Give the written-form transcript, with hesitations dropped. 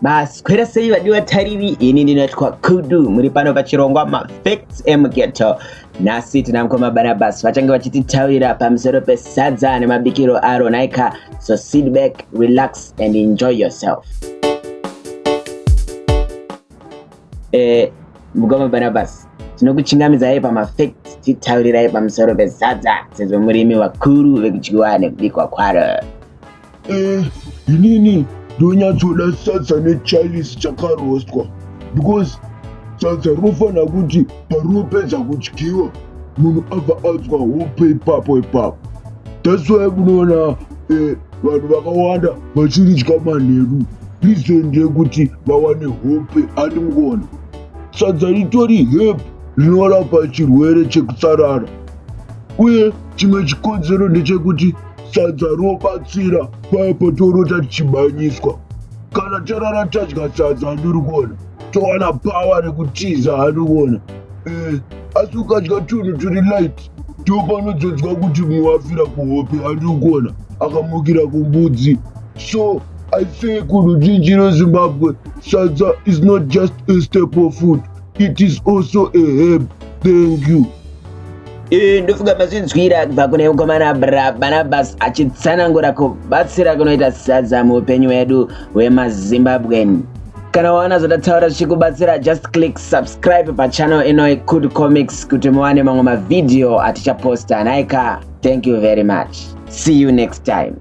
Basi kwera sei vadiwa tariri, ini ndinotwa Kudu, muri pano pachirongwa mafacts emugeto. Nasi tinamukoma Barnabas vachange vachititaurira pamusoro pesadza nemabikiro aro naika. So sit back, relax and enjoy yourself. Mugoma Barnabas, tinokuchingamidzai pamafacts titaurirai pamusoro pesadza sezvo murimi vakuru vekuchiwana nekubikwa kwaro. Inini ndonyatsoda sadza nechilisi chakarostwa because sadza rinofana kuti parinopedza kudyiwa munhu abva atswa hope ipapo. That's why munoona vanhu vakawanda vachiridya manheru, reason ndeyekuti vawane hope. Ani mukuona sadza ritori herb rinorapa chirwere chekutsarara, uye chimwe chikonzero ndechekuti sadza robatsira paya patorota tichimhanyiswa. Kana tarara tadya sadza, handiri kuona towana pawa rekutiza, handiri kuona. Asi ukadya tunhu turi light ndopanozodzwa kuti mumwe wafira kuhope, handiri kuona, akamukira kumbudzi. So I say kuruzhinji reZimbabwe, sadza is not just a staple food, it is also a herb. Thank you. Ndofunga mazvinzwira kubva kune mukomana Barnabas achitsanangura kubatsira kunoita sadza muupenyu hwedu hwemaZimbabwean. Kana waona zvotataura zvichikubatsira, just click subscribe pachannel ino Kudu Comics kuti muwane mamwe mavideo atichaposta naika. Thank you very much. See you next time.